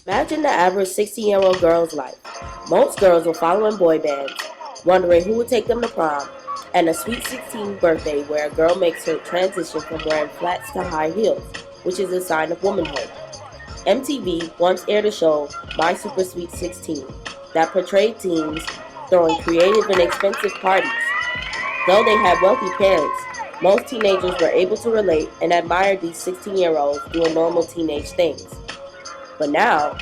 Imagine the average 16-year-old girl's life. Most girls were following boy bands, wondering who would take them to prom, and a sweet 16 birthday where a girl makes her transition from wearing flats to high heels, which is a sign of womanhood. MTV once aired a show, My Super Sweet 16, that portrayed teens throwing creative and expensive parties. Though they had wealthy parents, most teenagers were able to relate and admire these 16-year-olds doing normal teenage things. But now,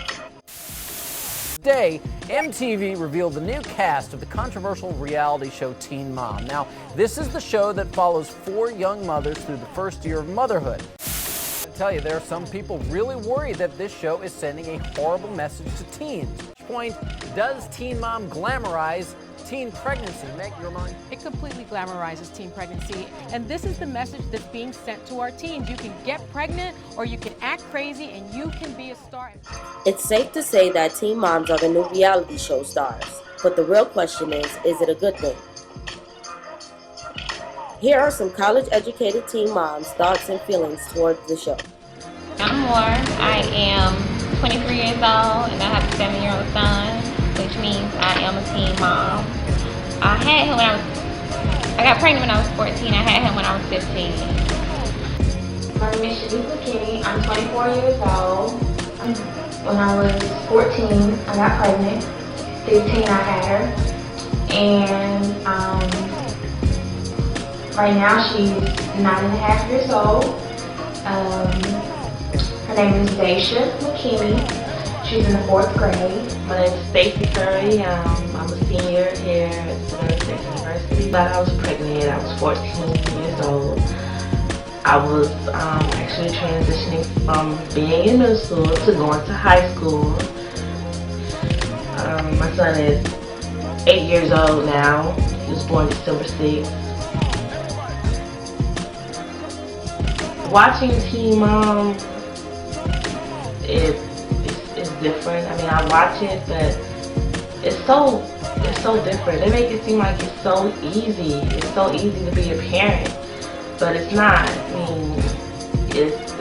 today, MTV revealed the new cast of the controversial reality show Teen Mom. Now, this is the show that follows 4 young mothers through the first year of motherhood. I tell you, there are some people really worried that this show is sending a horrible message to teens. At which point, does Teen Mom glamorize teen pregnancy? Meg, your mind? It completely glamorizes teen pregnancy, and this is the message that's being sent to our teens. You can get pregnant, or you can act crazy, and you can be a star. it's safe to say that teen moms are the new reality show stars. But the real question is it a good thing? Here are some college-educated teen moms' thoughts and feelings towards the show. I'm Moore. I am 23 years old, and I have a 7-year-old son, which means I am a teen mom. I had him I got pregnant when I was 14. I had him when I was 15. My name is Shanice McKinney. I'm 24 years old. When I was 14, I got pregnant. 15, I had her. And right now she's 9.5 years old. Her name is Daisha McKinney. She's in the 4th grade. My name is Stacy Curry. I'm a senior here at Savannah State University. But I was pregnant. I was 14 years old. I was actually transitioning from being in middle school to going to high school. My son is 8 years old now. He was born December 6th. Watching Teen Mom, it's different. I mean, I watch it, but it's so different. They make it seem like it's so easy. It's so easy to be a parent, but it's not. I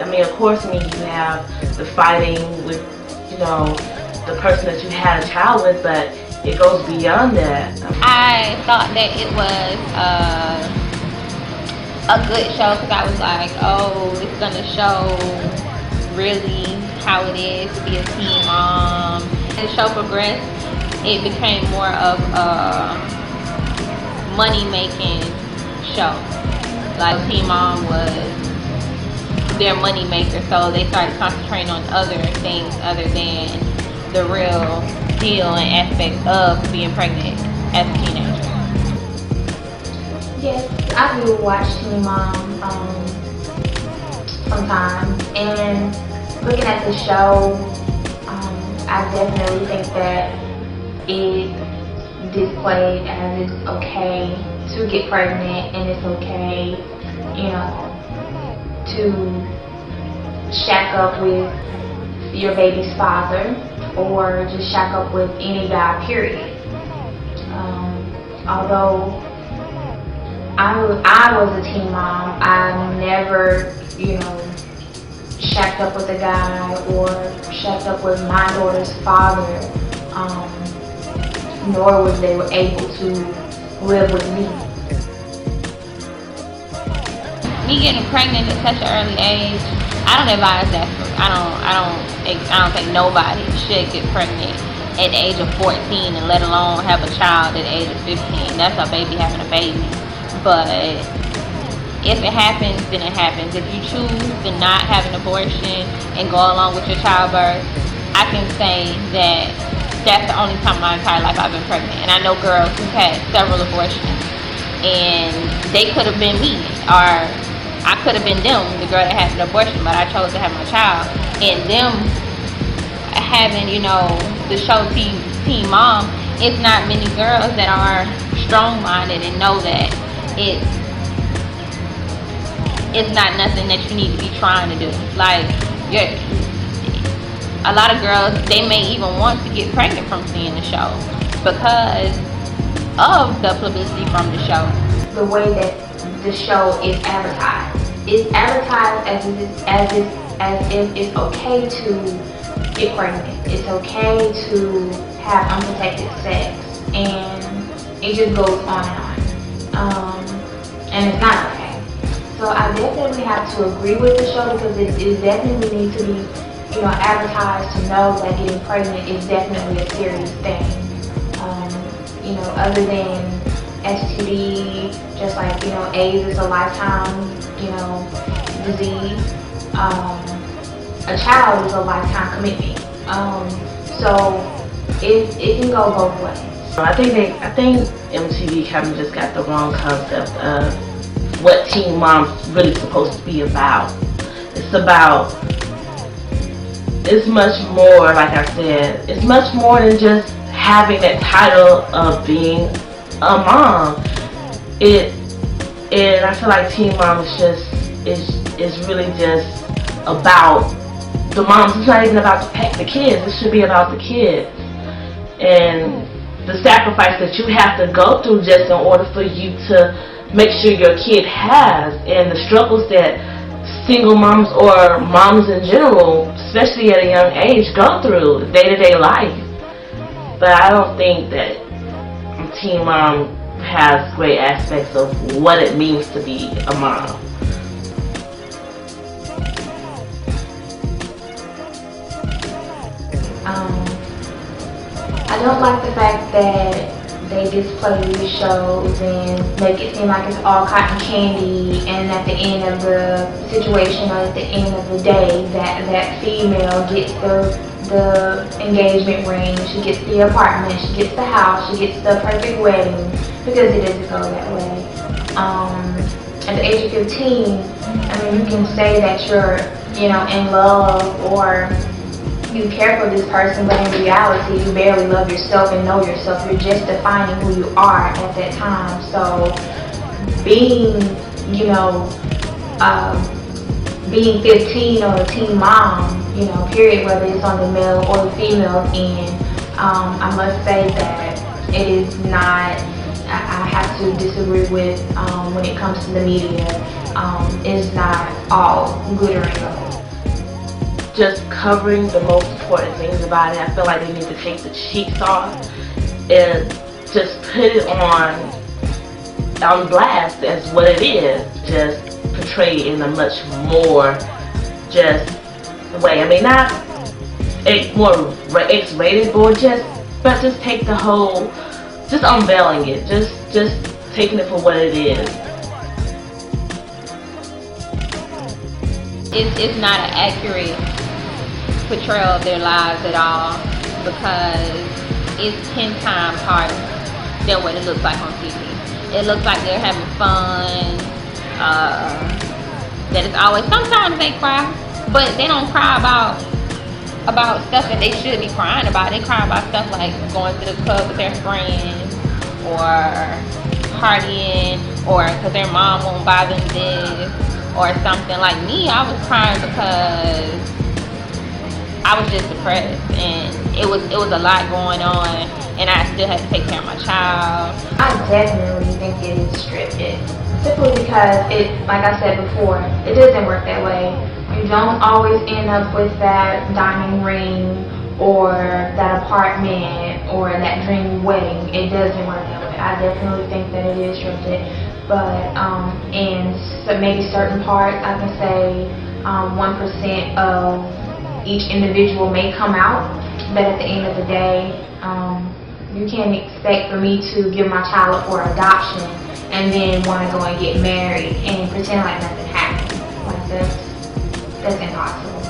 mean, of course, you have the fighting with, the person that you had a child with, but it goes beyond that. I thought that it was a good show because I was like, oh, it's going to show really how it is to be a teen mom. As the show progressed, it became more of a money-making show. Like, Teen Mom was their money maker, so they started concentrating on other things other than the real deal and aspect of being pregnant as a teenager. Yes, I do watch Teen Mom sometimes, and looking at the show, I definitely think that it displayed as it's okay to get pregnant, and it's okay, to shack up with your baby's father or just shack up with any guy, period. Although I was a teen mom, I never, shacked up with a guy or shacked up with my daughter's father, nor was they able to live with me. Me getting pregnant at such an early age, I don't advise that. I don't think nobody should get pregnant at the age of 14 and let alone have a child at the age of 15. That's a baby having a baby. But if it happens, then it happens. If you choose to not have an abortion and go along with your childbirth, I can say that that's the only time in my entire life I've been pregnant. And I know girls who've had several abortions, and they could have been me, or I could have been them, the girl that had an abortion, but I chose to have my child. And them having, the show Teen Mom, it's not many girls that are strong-minded and know that it's not nothing that you need to be trying to do. Like, a lot of girls, they may even want to get pregnant from seeing the show because of the publicity from the show. The way that the show is advertised. It's advertised as if it's okay to get pregnant. It's okay to have unprotected sex, and it just goes on and on. And it's not okay. So I definitely have to agree with the show because it definitely needs to be, advertised to know that getting pregnant is definitely a serious thing. Other than STD, just like, AIDS is a lifetime, disease. A child is a lifetime commitment. So it can go both ways. I think MTV kind of just got the wrong concept of what Teen Mom's really supposed to be about. It's much more, like I said, it's much more than just having that title of being a mom. And I feel like Teen Mom is really just about the moms. It's not even about the kids. It should be about the kids and the sacrifice that you have to go through just in order for you to make sure your kid has, and the struggles that single moms or moms in general, especially at a young age, go through day-to-day life. But I don't think that Teen Mom has great aspects of what it means to be a mom. I don't like the fact that they display these shows and make it seem like it's all cotton candy, and at the end of the situation or at the end of the day that female gets the engagement ring, she gets the apartment, she gets the house, she gets the perfect wedding, because it doesn't go that way. At the age of 15, you can say that you're, in love or you care for this person, but in reality, you barely love yourself and know yourself. You're just defining who you are at that time. So being, being 15 or a teen mom, period, whether it's on the male or the female end, I must say that it is not, I have to disagree with when it comes to the media, it's not all glitter and gold. Just covering the most important things about it. I feel like they need to take the cheeks off and just put it on blast as what it is, just portrayed in a much more just way. Not more X-rated, but just take the whole, just unveiling it, just taking it for what it is. It's not an accurate portrayal of their lives at all, because it's 10 times harder than what it looks like on TV. It looks like they're having fun, that it's always, sometimes they cry, but they don't cry about stuff that they should be crying about. They cry about stuff like going to the club with their friends, or partying, or because their mom won't buy them this, or something. Like me, I was crying because I was just depressed, and it was a lot going on, and I still had to take care of my child. I definitely think it is scripted, simply because like I said before, it doesn't work that way. You don't always end up with that diamond ring or that apartment or that dream wedding. It doesn't work that way. I definitely think that it is scripted, but in maybe certain parts, I can say 1% of each individual may come out, but at the end of the day, you can't expect for me to give my child up for adoption and then want to go and get married and pretend like nothing happened. Like that's impossible.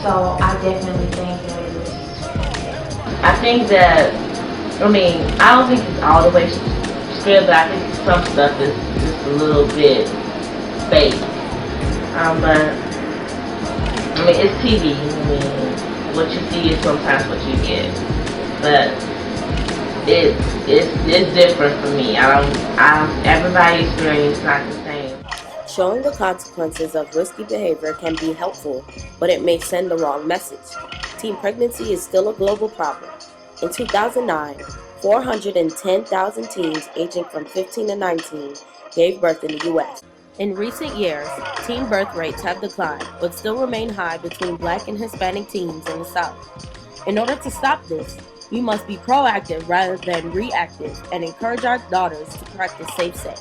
So I definitely think that it is. I think that, I don't think it's all the way scripted, but I think some stuff is just a little bit fake. But it's TV. What you see is sometimes what you get. But it's different for me. Everybody's experience is not the same. Showing the consequences of risky behavior can be helpful, but it may send the wrong message. Teen pregnancy is still a global problem. In 2009, 410,000 teens aging from 15 to 19 gave birth in the U.S. In recent years, teen birth rates have declined, but still remain high between Black and Hispanic teens in the South. In order to stop this, we must be proactive rather than reactive and encourage our daughters to practice safe sex.